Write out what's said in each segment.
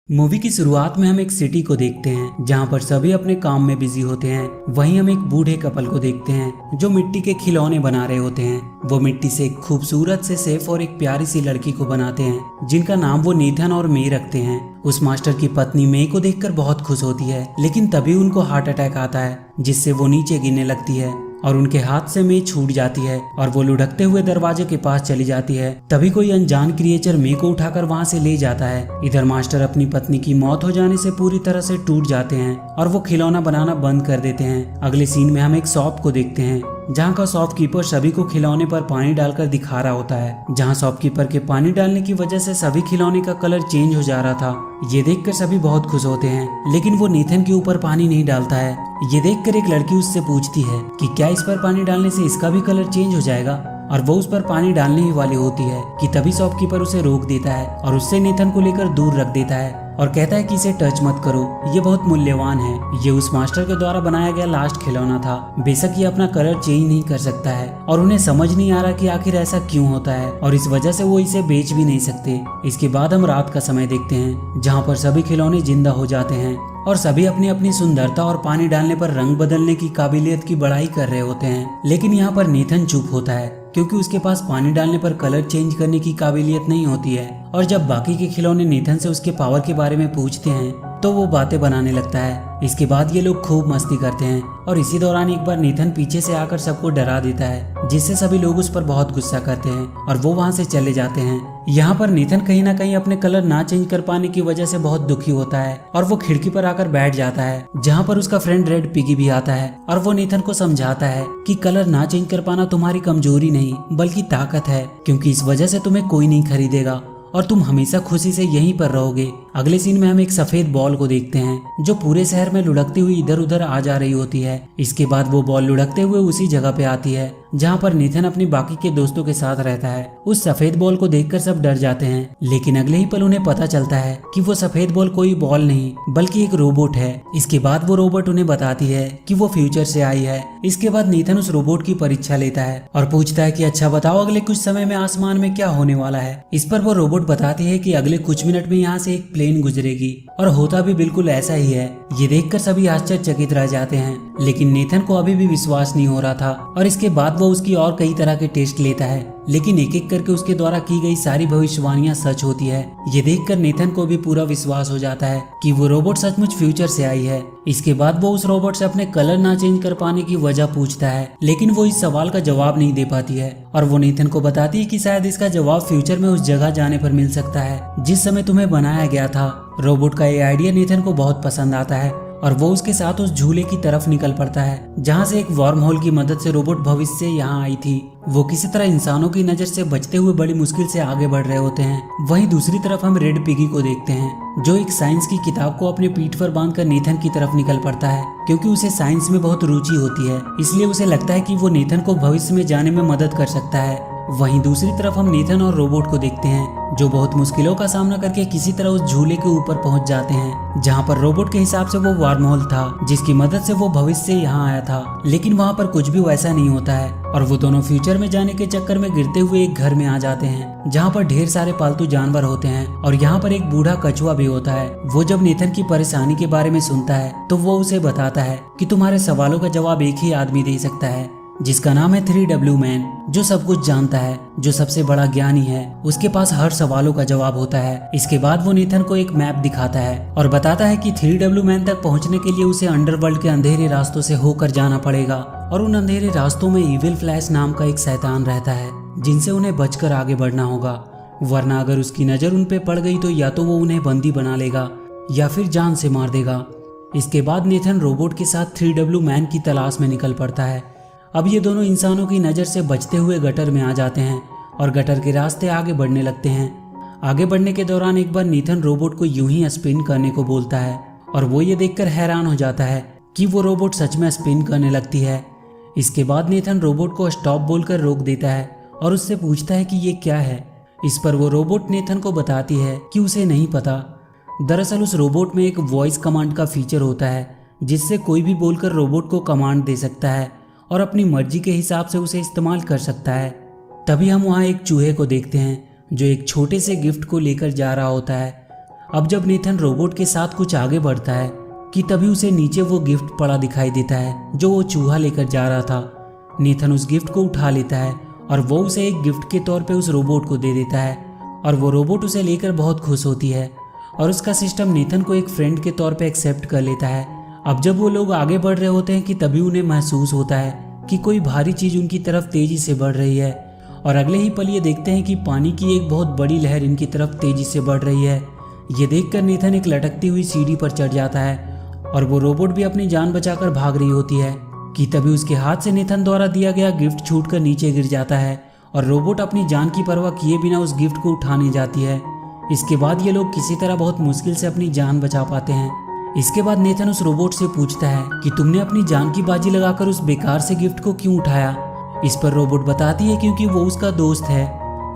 Movie की शुरुआत में हम एक सिटी को देखते हैं जहां पर सभी अपने काम में बिजी होते हैं। वहीं हम एक बूढ़े कपल को देखते हैं जो मिट्टी के खिलौने बना रहे होते हैं। वो मिट्टी से एक खूबसूरत से सेफ और एक प्यारी सी लड़की को बनाते हैं जिनका नाम वो नेथन और मे रखते हैं। उस मास्टर की पत्नी मे को देखकर बहुत खुश होती है, लेकिन तभी उनको हार्ट अटैक आता है जिससे वो नीचे गिरने लगती है और उनके हाथ से मे छूट जाती है और वो लुढ़कते हुए दरवाजे के पास चली जाती है। तभी कोई अनजान क्रिएचर मे को उठाकर वहां से ले जाता है। इधर मास्टर अपनी पत्नी की मौत हो जाने से पूरी तरह से टूट जाते हैं और वो खिलौना बनाना बंद कर देते हैं। अगले सीन में हम एक शॉप को देखते हैं जहाँ का शॉपकीपर सभी को खिलौने पर पानी डालकर दिखा रहा होता है। जहाँ शॉपकीपर के पानी डालने की वजह से सभी खिलौने का कलर चेंज हो जा रहा था। ये देखकर सभी बहुत खुश होते हैं, लेकिन वो नेथन के ऊपर पानी नहीं डालता है। ये देखकर एक लड़की उससे पूछती है कि क्या इस पर पानी डालने से इसका भी कलर चेंज हो जाएगा, और वो उस पर पानी डालने ही वाली होती है कि तभी शॉपकीपर उसे रोक देता है और उससे नेथन को लेकर दूर रख देता है और कहता है कि इसे टच मत करो, ये बहुत मूल्यवान है। ये उस मास्टर के द्वारा बनाया गया लास्ट खिलौना था। बेशक ये अपना कलर चेंज नहीं कर सकता है और उन्हें समझ नहीं आ रहा कि आखिर ऐसा क्यों होता है, और इस वजह से वो इसे बेच भी नहीं सकते। इसके बाद हम रात का समय देखते हैं जहाँ पर सभी खिलौने जिंदा हो जाते हैं और सभी अपनी अपनी सुंदरता और पानी डालने पर रंग बदलने की काबिलियत की बड़ाई कर रहे होते हैं। लेकिन यहाँ पर नेथन चुप होता है क्योंकि उसके पास पानी डालने पर कलर चेंज करने की काबिलियत नहीं होती है। और जब बाकी के खिलौने नेथन से उसके पावर के बारे में पूछते हैं तो वो बातें बनाने लगता है। इसके बाद ये लोग खूब मस्ती करते हैं और इसी दौरान एक बार नेथन पीछे से आकर सबको डरा देता है जिससे सभी लोग उस पर बहुत गुस्सा करते हैं और वो वहाँ से चले जाते हैं। यहाँ पर नेथन कहीं ना कहीं अपने कलर ना चेंज कर पाने की वजह से बहुत दुखी होता है और वो खिड़की पर आकर बैठ जाता है जहाँ पर उसका फ्रेंड रेड पिगी भी आता है और वो नेथन को समझाता है कि कलर ना चेंज कर पाना तुम्हारी कमजोरी नहीं बल्कि ताकत है, क्योंकि इस वजह से तुम्हें कोई नहीं खरीदेगा और तुम हमेशा खुशी से यहीं पर रहोगे। अगले सीन में हम एक सफेद बॉल को देखते हैं जो पूरे शहर में लुढ़कती हुई इधर उधर आ जा रही होती है। इसके बाद वो बॉल लुढ़कते हुए उसी जगह पे आती है जहाँ पर नेथन अपने बाकी के दोस्तों के साथ रहता है। उस सफेद बॉल को देखकर सब डर जाते हैं, लेकिन अगले ही पल उन्हें पता चलता है कि वो सफेद बॉल कोई बॉल नहीं बल्कि एक रोबोट है। इसके बाद वो रोबोट उन्हें बताती है कि वो फ्यूचर से आई है। इसके बाद नेथन उस रोबोट की परीक्षा लेता है और पूछता है कि अच्छा बताओ अगले कुछ समय में आसमान में क्या होने वाला है। इस पर वो रोबोट बताती है कि अगले कुछ मिनट में यहाँ से एक प्लेन गुजरेगी, और होता भी बिल्कुल ऐसा ही है। ये देखकर सभी आश्चर्यचकित रह जाते हैं, लेकिन नेथन को अभी भी विश्वास नहीं हो रहा था और इसके बाद वो उसकी और कई तरह के टेस्ट लेता है, लेकिन एक एक करके उसके द्वारा की गई सारी भविष्यवाणियां सच होती है। ये देखकर नेथन को भी पूरा विश्वास हो जाता है कि वो रोबोट सचमुच फ्यूचर से आई है। इसके बाद वो उस रोबोट से अपने कलर ना चेंज कर पाने की वजह पूछता है, लेकिन वो इस सवाल का जवाब नहीं दे पाती है और वो नेथन को बताती है कि शायद इसका जवाब फ्यूचर में उस जगह जाने पर मिल सकता है जिस समय तुम्हें बनाया गया था। रोबोट का ये आइडिया नेथन को बहुत पसंद आता है और वो उसके साथ उस झूले की तरफ निकल पड़ता है जहाँ से एक वर्म होल की मदद से रोबोट भविष्य से यहाँ आई थी। वो किसी तरह इंसानों की नजर से बचते हुए बड़ी मुश्किल से आगे बढ़ रहे होते हैं। वहीं दूसरी तरफ हम रेड पिगी को देखते हैं जो एक साइंस की किताब को अपने पीठ पर बांधकर नेथन की तरफ निकल पड़ता है क्योंकि उसे साइंस में बहुत रुचि होती है, इसलिए उसे लगता है कि वो नेथन को भविष्य में जाने में मदद कर सकता है। वहीं दूसरी तरफ हम नेथन और रोबोट को देखते हैं जो बहुत मुश्किलों का सामना करके किसी तरह उस झूले के ऊपर पहुंच जाते हैं जहां पर रोबोट के हिसाब से वो वर्म होल था जिसकी मदद से वो भविष्य से यहाँ आया था, लेकिन वहां पर कुछ भी वैसा नहीं होता है और वो दोनों फ्यूचर में जाने के चक्कर में गिरते हुए एक घर में आ जाते हैं जहाँ पर ढेर सारे पालतू जानवर होते हैं और यहाँ पर एक बूढ़ा कछुआ भी होता है। वो जब नेथन की परेशानी के बारे में सुनता है तो वो उसे बताता है कि तुम्हारे सवालों का जवाब एक ही आदमी दे सकता है जिसका नाम है 3W मैन, जो सब कुछ जानता है, जो सबसे बड़ा ज्ञानी है। उसके पास हर सवालों का जवाब होता है। इसके बाद वो नेथन को एक मैप दिखाता है और बताता है कि 3W मैन तक पहुंचने के लिए उसे अंडरवर्ल्ड के अंधेरे रास्तों से होकर जाना पड़ेगा और उन अंधेरे रास्तों में इविल फ्लैश नाम का एक शैतान रहता है जिनसे उन्हें बचकर आगे बढ़ना होगा, वरना अगर उसकी नजर उन पे पड़ गई तो या तो वो उन्हें बंदी बना लेगा या फिर जान से मार देगा। इसके बाद नेथन रोबोट के साथ 3W मैन की तलाश में निकल पड़ता है। अब ये दोनों इंसानों की नज़र से बचते हुए गटर में आ जाते हैं और गटर के रास्ते आगे बढ़ने लगते हैं। आगे बढ़ने के दौरान एक बार नेथन रोबोट को यूं ही स्पिन करने को बोलता है और वो ये देखकर हैरान हो जाता है कि वो रोबोट सच में स्पिन करने लगती है। इसके बाद नेथन रोबोट को स्टॉप बोलकर रोक देता है और उससे पूछता है कि ये क्या है। इस पर वो रोबोट नेथन को बताती है कि उसे नहीं पता। दरअसल उस रोबोट में एक वॉइस कमांड का फीचर होता है जिससे कोई भी बोलकर रोबोट को कमांड दे सकता है और अपनी मर्जी के हिसाब से उसे इस्तेमाल कर सकता है। तभी हम वहाँ एक चूहे को देखते हैं जो एक छोटे से गिफ्ट को लेकर जा रहा होता है। अब जब नेथन रोबोट के साथ कुछ आगे बढ़ता है कि तभी उसे नीचे वो गिफ्ट पड़ा दिखाई देता है जो वो चूहा लेकर जा रहा था। नेथन उस गिफ्ट को उठा लेता है और वो उसे एक गिफ्ट के तौर पे उस रोबोट को दे देता है और वो रोबोट उसे लेकर बहुत खुश होती है और उसका सिस्टम नेथन को एक फ्रेंड के तौर पे एक्सेप्ट कर लेता है। अब जब वो लोग आगे बढ़ रहे होते हैं कि तभी उन्हें महसूस होता है कि कोई भारी चीज उनकी तरफ तेजी से बढ़ रही है और अगले ही पल ये देखते हैं कि पानी की एक बहुत बड़ी लहर इनकी तरफ तेजी से बढ़ रही है। ये देखकर नेथन एक लटकती हुई सीढ़ी पर चढ़ जाता है और वो रोबोट भी अपनी जान बचाकर भाग रही होती है कि तभी उसके हाथ से नेथन द्वारा दिया गया गिफ्ट छूटकर नीचे गिर जाता है और रोबोट अपनी जान की परवाह किए बिना उस गिफ्ट को उठाने जाती है। इसके बाद ये लोग किसी तरह बहुत मुश्किल से अपनी जान बचा पाते हैं। इसके बाद नेथन उस रोबोट से पूछता है कि तुमने अपनी जान की बाजी लगाकर उस बेकार से गिफ्ट को क्यों उठाया। इस पर रोबोट बताती है क्योंकि वो उसका दोस्त है।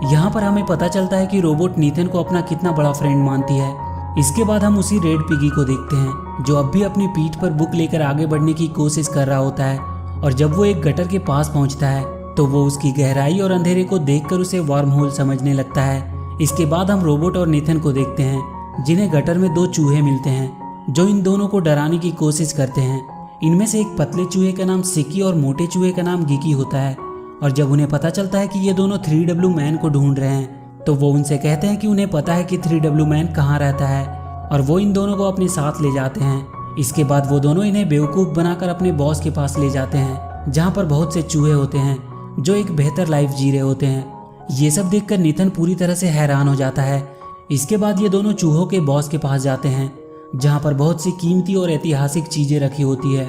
यहाँ पर हमें पता चलता है कि रोबोट नेथन को अपना कितना बड़ा फ्रेंड मानती है। इसके बाद हम उसी रेड पिगी को देखते हैं जो अब भी अपनी पीठ पर बुक लेकर आगे बढ़ने की कोशिश कर रहा होता है और जब वो एक गटर के पास पहुंचता है तो वो उसकी गहराई और अंधेरे को देखकर उसे वार्म होल समझने लगता है। इसके बाद हम रोबोट और नेथन को देखते हैं जिन्हें गटर में दो चूहे मिलते हैं जो इन दोनों को डराने की कोशिश करते हैं। इनमें से एक पतले चूहे का नाम सिकी और मोटे चूहे का नाम गिकी होता है और जब उन्हें पता चलता है कि ये दोनों 3W मैन को ढूंढ रहे हैं तो वो उनसे कहते हैं कि उन्हें पता है कि 3W मैन कहाँ रहता है और वो इन दोनों को अपने साथ ले जाते हैं। इसके बाद वो दोनों इन्हें बेवकूफ़ बनाकर अपने बॉस के पास ले जाते हैं जहाँ पर बहुत से चूहे होते हैं जो एक बेहतर लाइफ जी रहे होते हैं। ये सब देखकर नेथन पूरी तरह से हैरान हो जाता है। इसके बाद ये दोनों चूहों के बॉस के पास जाते हैं जहाँ पर बहुत सी कीमती और ऐतिहासिक चीजें रखी होती है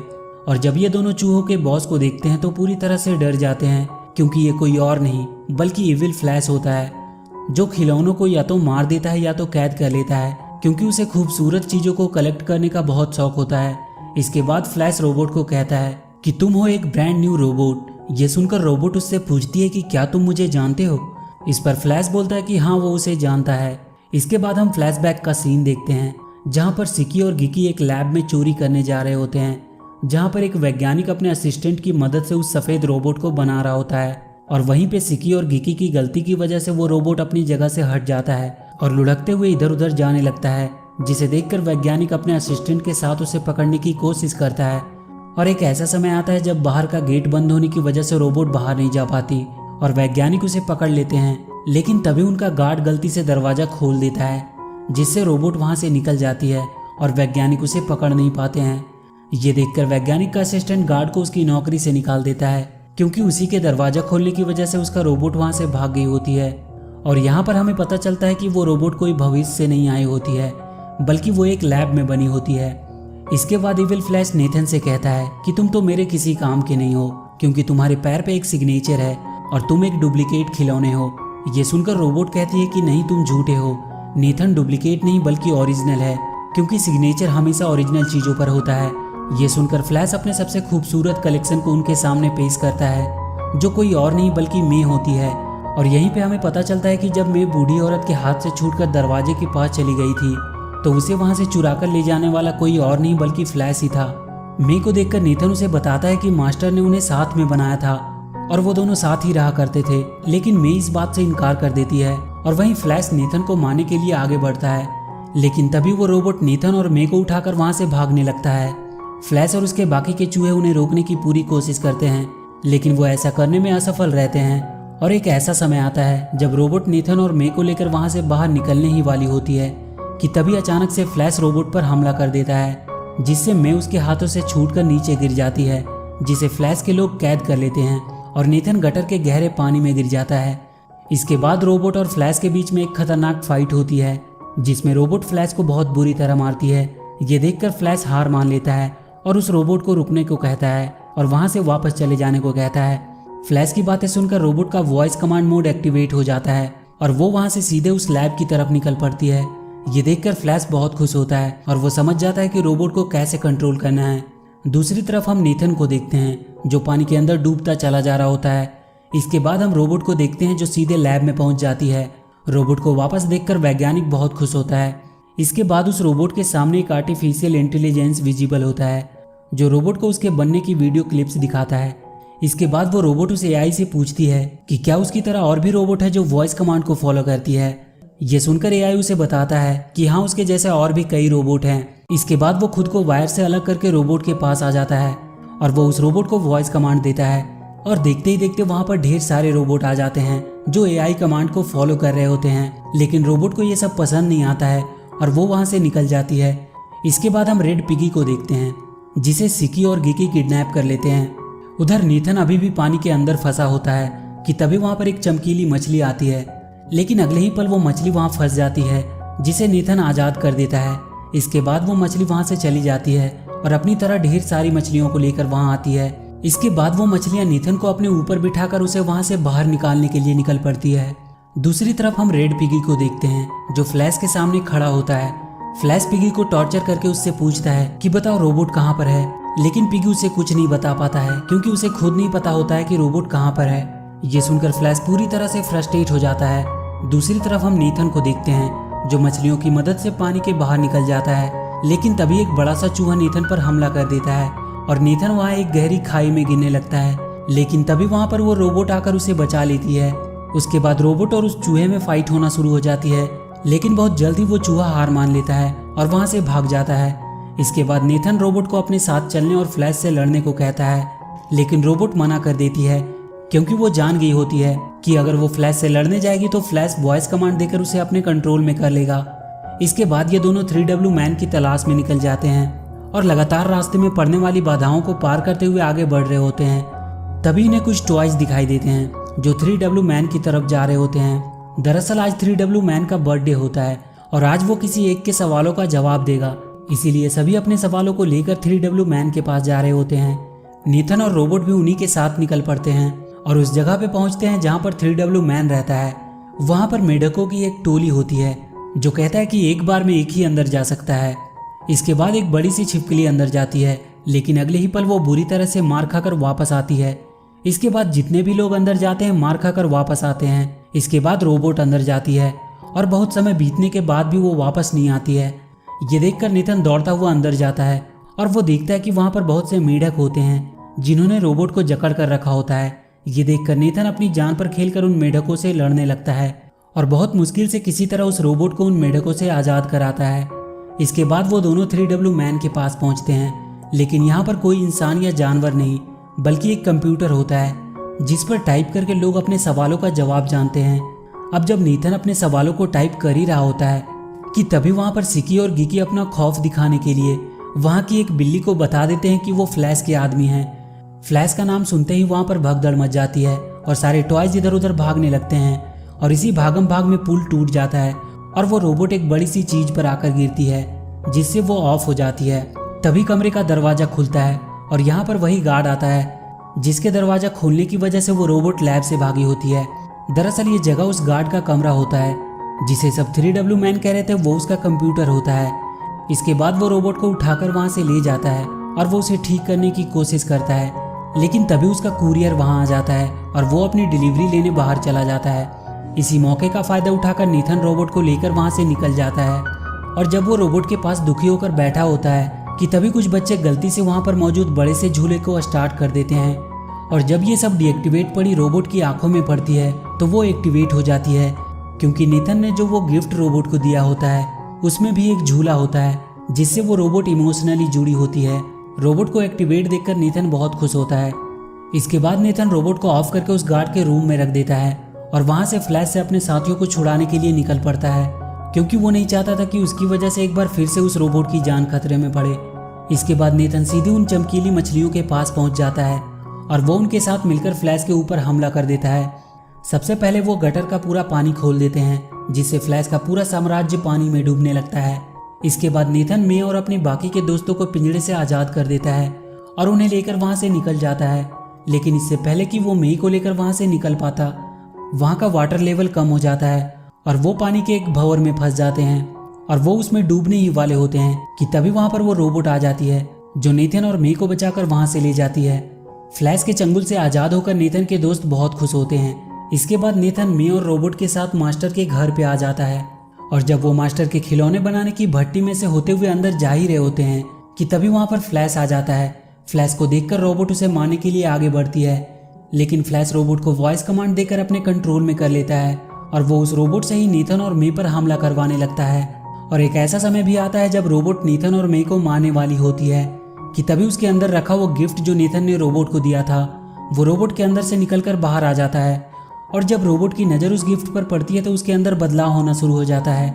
और जब ये दोनों चूहों के बॉस को देखते हैं तो पूरी तरह से डर जाते हैं क्योंकि ये कोई और नहीं बल्कि इविल फ्लैश होता है जो खिलौनों को या तो मार देता है या तो कैद कर लेता है क्योंकि उसे खूबसूरत चीजों को कलेक्ट करने का बहुत शौक होता है। इसके बाद फ्लैश रोबोट को कहता है कि तुम हो एक ब्रांड न्यू रोबोट। ये सुनकर रोबोट उससे पूछती है कि क्या तुम मुझे जानते हो। इस पर फ्लैश बोलता है कि हाँ वो उसे जानता है। इसके बाद हम फ्लैशबैक का सीन देखते हैं जहाँ पर सिकी और गिकी एक लैब में चोरी करने जा रहे होते हैं जहाँ पर एक वैज्ञानिक अपने असिस्टेंट की मदद से उस सफेद रोबोट को बना रहा होता है और वहीं पे सिकी और गिकी की गलती की वजह से वो रोबोट अपनी जगह से हट जाता है और लुढ़कते हुए इधर उधर जाने लगता है जिसे देखकर वैज्ञानिक अपने असिस्टेंट के साथ उसे पकड़ने की कोशिश करता है। और एक ऐसा समय आता है जब बाहर का गेट बंद होने की वजह से रोबोट बाहर नहीं जा पाती और वैज्ञानिक उसे पकड़ लेते हैं लेकिन तभी उनका गार्ड गलती से दरवाजा खोल देता है जिससे रोबोट वहां से निकल जाती है और वैज्ञानिक उसे पकड़ नहीं पाते हैं। ये देखकर वैज्ञानिक का असिस्टेंट गार्ड को उसकी नौकरी से निकाल देता है क्योंकि उसी के दरवाजा खोलने की वजह से उसका रोबोट वहां से भाग गई होती है। और यहाँ पर हमें पता चलता है कि वो रोबोट कोई भविष्य से नहीं आई होती है बल्कि वो एक लैब में बनी होती है। इसके बाद इविल फ्लैश नेथन से कहता है कि तुम तो मेरे किसी काम के नहीं हो क्योंकि तुम्हारे पैर पे एक सिग्नेचर है और तुम एक डुप्लीकेट खिलौने हो। ये सुनकर रोबोट कहती है कि नहीं तुम झूठे हो, नेथन डुप्लीकेट नहीं बल्कि ओरिजिनल है क्योंकि सिग्नेचर हमेशा ओरिजिनल चीजों पर होता है। ये सुनकर फ्लैश अपने सबसे खूबसूरत कलेक्शन को उनके सामने पेश करता है जो कोई और नहीं बल्कि मे होती है। और यहीं पे हमें पता चलता है कि जब मे बूढ़ी औरत के हाथ से छूटकर दरवाजे के पास चली गई थी तो उसे वहां से चुराकर ले जाने वाला कोई और नहीं बल्कि फ्लैश ही था। मे को देखकर नेथन उसे बताता है कि मास्टर ने उन्हें साथ में बनाया था और वो दोनों साथ ही रहा करते थे, लेकिन मे इस बात से इनकार कर देती है और वहीं फ्लैश नेथन को मारने के लिए आगे बढ़ता है लेकिन तभी वो रोबोट नेथन और मे को उठाकर वहां से भागने लगता है। फ्लैश और उसके बाकी के चूहे उन्हें रोकने की पूरी कोशिश करते हैं लेकिन वो ऐसा करने में असफल रहते हैं। और एक ऐसा समय आता है जब रोबोट नेथन और मे को लेकर वहां से बाहर निकलने ही वाली होती है कि तभी अचानक से फ्लैश रोबोट पर हमला कर देता है जिससे मे उसके हाथों से छूटकर नीचे गिर जाती है जिसे फ्लैश के लोग कैद कर लेते हैं और नेथन गटर के गहरे पानी में गिर जाता है। इसके बाद रोबोट और फ्लैश के बीच में एक खतरनाक फाइट होती है जिसमें रोबोट फ्लैश को बहुत बुरी तरह मारती है। ये देखकर फ्लैश हार मान लेता है और उस रोबोट को रुकने को कहता है और वहां से वापस चले जाने को कहता है। फ्लैश की बातें सुनकर रोबोट का वॉइस कमांड मोड एक्टिवेट हो जाता है और वो वहां से सीधे उस लैब की तरफ निकल पड़ती है। ये देखकर फ्लैश बहुत खुश होता है और वो समझ जाता है कि रोबोट को कैसे कंट्रोल करना है। दूसरी तरफ हम नेथन को देखते हैं जो पानी के अंदर डूबता चला जा रहा होता है। इसके बाद हम रोबोट को देखते हैं जो सीधे लैब में पहुंच जाती है। रोबोट को वापस देखकर वैज्ञानिक बहुत खुश होता है। इसके बाद उस रोबोट के सामने एक आर्टिफिशियल इंटेलिजेंस विजिबल होता है जो रोबोट को उसके बनने की वीडियो क्लिप्स दिखाता है। इसके बाद वो रोबोट उस एआई से पूछती है कि क्या उसकी तरह और भी रोबोट है जो वॉइस कमांड को फॉलो करती है। ये सुनकर एआई उसे बताता है कि हाँ उसके जैसे और भी कई रोबोट हैं। इसके बाद वो खुद को वायर से अलग करके रोबोट के पास आ जाता है और वो उस रोबोट को वॉइस कमांड देता है और देखते ही देखते वहां पर ढेर सारे रोबोट आ जाते हैं जो एआई कमांड को फॉलो कर रहे होते हैं। लेकिन रोबोट को ये सब पसंद नहीं आता है और वो वहां से निकल जाती है। इसके बाद हम रेड पिगी को देखते हैं जिसे सिकी और गिकी किडनैप कर लेते हैं। उधर नीथन अभी भी पानी के अंदर फंसा होता है कि तभी वहां पर एक चमकीली मछली आती है, लेकिन अगले ही पल वो मछली वहां फंस जाती है जिसे नीथन आजाद कर देता है। इसके बाद वो मछली वहां से चली जाती है और अपनी तरह ढेर सारी मछलियों को लेकर वहां आती है। इसके बाद वो मछलियां नीथन को अपने ऊपर बिठाकर उसे वहां से बाहर निकालने के लिए निकल पड़ती है। दूसरी तरफ हम रेड पिगी को देखते हैं जो फ्लैश के सामने खड़ा होता है। फ्लैश पिगी को टॉर्चर करके उससे पूछता है कि बताओ रोबोट कहाँ पर है, लेकिन पिगी उसे कुछ नहीं बता पाता है क्योंकि उसे खुद नहीं पता होता है कि रोबोट कहाँ पर है। ये सुनकर फ्लैश पूरी तरह से फ्रस्ट्रेट हो जाता है। दूसरी तरफ हम नीथन को देखते हैं जो मछलियों की मदद से पानी के बाहर निकल जाता है, लेकिन तभी एक बड़ा सा चूहा नीथन पर हमला कर देता है और नीथन वहाँ एक गहरी खाई में गिरने लगता है। लेकिन तभी वहाँ पर वो रोबोट आकर उसे बचा लेती है। उसके बाद रोबोट और उस चूहे में फाइट होना शुरू हो जाती है, लेकिन बहुत जल्दी वो चूहा हार मान लेता है और वहाँ से भाग जाता है। इसके बाद नीथन रोबोट को अपने साथ चलने और फ्लैश से लड़ने को कहता है, लेकिन रोबोट मना कर देती है क्योंकि वो जान गई होती है कि अगर वो फ्लैश से लड़ने जाएगी तो फ्लैश वॉइस कमांड देकर उसे अपने कंट्रोल में कर लेगा। इसके बाद ये दोनों 3W मैन की तलाश में निकल जाते हैं और लगातार रास्ते में पड़ने वाली बाधाओं को पार करते हुए आगे बढ़ रहे होते हैं। तभी इन्हें कुछ टॉयज दिखाई देते हैं जो 3W मैन की तरफ जा रहे होते हैं। दरअसल आज 3W मैन का बर्थडे होता है और आज वो किसी एक के सवालों का जवाब देगा, इसीलिए सभी अपने सवालों को लेकर 3W मैन के पास जा रहे होते हैं। नीथन और रोबोट भी उन्हीं के साथ निकल पड़ते हैं और उस जगह पे पहुंचते हैं जहां पर 3W मैन रहता है। वहां पर मेढकों की एक टोली होती है जो कहता है कि एक बार में एक ही अंदर जा सकता है। इसके बाद एक बड़ी सी छिपकली अंदर जाती है, लेकिन अगले ही पल वो बुरी तरह से मार खाकर वापस आती है। इसके बाद जितने भी लोग अंदर जाते हैं मार खाकर वापस आते हैं। इसके बाद रोबोट अंदर जाती है और बहुत समय बीतने के बाद भी वो वापस नहीं आती है। ये देखकर नीथन दौड़ता हुआ अंदर जाता है और वो देखता है कि वहां पर बहुत से मेढक होते हैं जिन्होंने रोबोट को जकड़ कर रखा होता है। ये देखकर नीथन अपनी जान पर खेलकर उन मेढकों से लड़ने लगता है और बहुत मुश्किल से किसी तरह उस रोबोट को उन मेढकों से आजाद कराता है। इसके बाद वो दोनों 3W मैन के पास पहुंचते हैं, लेकिन यहाँ पर कोई इंसान या जानवर नहीं बल्कि एक कंप्यूटर होता है जिस पर टाइप करके लोग अपने सवालों का जवाब जानते हैं। अब जब नीथन अपने सवालों को टाइप कर ही रहा होता है कि तभी वहाँ पर सिकी और गिकी अपना खौफ दिखाने के लिए वहाँ की एक बिल्ली को बता देते हैं कि वो फ्लैश के आदमी हैं। फ्लैश का नाम सुनते ही वहाँ पर भगदड़ मच जाती है और सारे टॉयज इधर उधर भागने लगते हैं और इसी भागम भाग में पुल टूट जाता है और वो रोबोट एक बड़ी सी चीज पर आकर गिरती है जिससे वो ऑफ हो जाती है। तभी कमरे का दरवाजा खुलता है और यहाँ पर वही गार्ड आता है जिसके दरवाजा खोलने की वजह से वो रोबोट लैब से भागी होती है। दरअसल ये जगह उस गार्ड का कमरा होता है जिसे सब 3W मैन कह रहे थे वो उसका कंप्यूटर होता है। इसके बाद वो रोबोट को उठाकर वहाँ से ले जाता है और वो उसे ठीक करने की कोशिश करता है, लेकिन तभी उसका कुरियर वहाँ आ जाता है और वो अपनी डिलीवरी लेने बाहर चला जाता है। इसी मौके का फायदा उठाकर नीथन रोबोट को लेकर वहां से निकल जाता है और जब वो रोबोट के पास दुखी होकर बैठा होता है कि तभी कुछ बच्चे गलती से वहां पर मौजूद बड़े से झूले को स्टार्ट कर देते हैं और जब ये सब डीएक्टिवेट पड़ी रोबोट की आंखों में पड़ती है तो वो एक्टिवेट हो जाती है क्योंकि नीथन ने जो वो गिफ्ट रोबोट को दिया होता है उसमें भी एक झूला होता है जिससे वो रोबोट इमोशनली जुड़ी होती है। रोबोट को एक्टिवेट देखकर नीथन बहुत खुश होता है। इसके बाद नीथन रोबोट को ऑफ करके उस गार्ड के रूम में रख देता है और वहां से फ्लैश से अपने साथियों को छुड़ाने के लिए निकल पड़ता है क्योंकि वो नहीं चाहता था कि उसकी वजह से एक बार फिर से उस रोबोट की जान खतरे में पड़े। इसके बाद नीथन सीधे उन चमकीली मछलियों के पास पहुंच जाता है और वो उनके साथ मिलकर फ्लैश के ऊपर हमला कर देता है। सबसे पहले वो गटर का पूरा पानी खोल देते हैं जिससे फ्लैश का पूरा साम्राज्य पानी में डूबने लगता है। इसके बाद नीथन मे और अपने बाकी के दोस्तों को पिंजरे से आजाद कर देता है और उन्हें लेकर वहां से निकल जाता है, लेकिन इससे पहले कि वो मे को लेकर वहां से निकल पाता वहां का वाटर लेवल कम हो जाता है और वो पानी के एक भंवर में फंस जाते हैं और वो उसमें डूबने ही वाले होते हैं कि तभी वहां पर वो रोबोट आ जाती है जो नीथन और मे को बचाकर वहां से ले जाती है। फ्लैश के चंगुल से आजाद होकर नीथन के दोस्त बहुत खुश होते हैं। इसके बाद नीथन मे और रोबोट के साथ मास्टर के घर पे आ जाता है और जब वो मास्टर के खिलौने बनाने की भट्टी में से होते हुए अंदर जा ही रहे होते हैं कि तभी वहां पर फ्लैश आ जाता है। फ्लैश को देखकर रोबोट उसे मारने के लिए आगे बढ़ती है, लेकिन फ्लैश रोबोट को वॉइस कमांड देकर अपने कंट्रोल में कर लेता है और वो उस रोबोट से ही नीथन और मे पर हमला करवाने लगता है। और एक ऐसा समय भी आता है जब रोबोट नीथन और मे को मारने वाली होती है कि तभी उसके अंदर रखा वो गिफ्ट जो नीथन ने रोबोट को दिया था वो रोबोट के अंदर से निकलकर बाहर आ जाता है। और जब रोबोट की नज़र उस गिफ्ट पर पड़ती है तो उसके अंदर बदलाव होना शुरू हो जाता है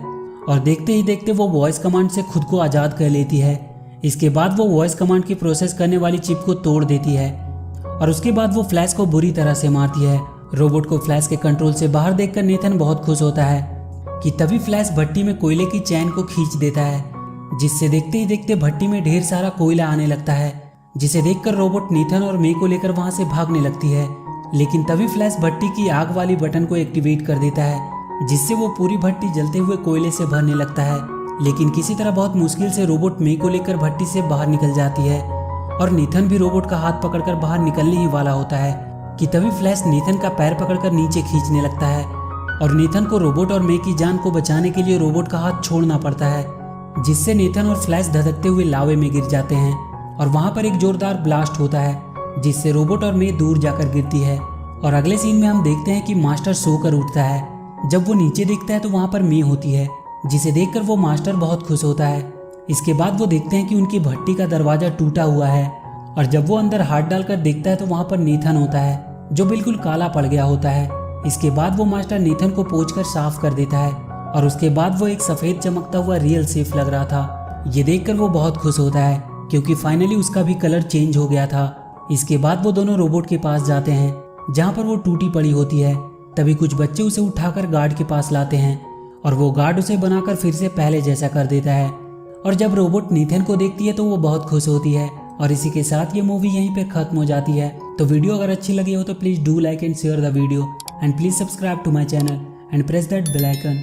और देखते ही देखते वो वॉइस कमांड से खुद को आज़ाद कर लेती है। इसके बाद वो वॉइस कमांड की प्रोसेस करने वाली चिप को तोड़ देती है और उसके बाद वो फ्लैश को बुरी तरह से मारती है। रोबोट को फ्लैश के कंट्रोल से बाहर देखकर नीथन बहुत खुश होता है कि तभी फ्लैश भट्टी में कोयले की चैन को खींच देता है, जिससे देखते ही देखते भट्टी में ढेर सारा कोयला आने लगता है, जिसे देखकर रोबोट नीथन और मे को लेकर वहां से भागने लगती है। लेकिन तभी फ्लैश भट्टी की आग वाली बटन को एक्टिवेट कर देता है, जिससे वो पूरी भट्टी जलते हुए कोयले से भरने लगता है। लेकिन किसी तरह बहुत मुश्किल से रोबोट मे को लेकर भट्टी से बाहर निकल जाती है और नीथन भी रोबोट का हाथ पकड़कर बाहर निकलने ही वाला होता है कि तभी फ्लैश नीथन का पैर पकड़कर नीचे खींचने लगता है और नीथन को रोबोट और मे की जान को बचाने के लिए रोबोट का हाथ छोड़ना पड़ता है, जिससे नीथन और फ्लैश धधकते हुए लावे में गिर जाते हैं और वहां पर एक जोरदार ब्लास्ट होता है, जिससे रोबोट और मे दूर जाकर गिरती है। और अगले सीन में हम देखते हैं कि मास्टर सोकर उठता है। जब वो नीचे देखता है तो वहां पर मे होती है, जिसे देखकर वो मास्टर बहुत खुश होता है। इसके बाद वो देखते हैं कि उनकी भट्टी का दरवाजा टूटा हुआ है और जब वो अंदर हाथ डालकर देखता है तो वहां पर नीथन होता है जो बिल्कुल काला पड़ गया होता है। इसके बाद वो मास्टर नीथन को पोंछकर साफ कर देता है और उसके बाद वो एक सफेद चमकता हुआ रियल सेफ लग रहा था। ये देखकर वो बहुत खुश होता है क्योंकि फाइनली उसका भी कलर चेंज हो गया था। इसके बाद वो दोनों रोबोट के पास जाते हैं जहाँ पर वो टूटी पड़ी होती है। तभी कुछ बच्चे उसे उठाकर गार्ड के पास लाते हैं और वो गार्ड उसे बनाकर फिर से पहले जैसा कर देता है। और जब रोबोट नीथन को देखती है तो वो बहुत खुश होती है। और इसी के साथ ये मूवी यहीं पे खत्म हो जाती है। तो वीडियो अगर अच्छी लगी हो तो please do like and share the video and please subscribe to my channel and press that bell icon.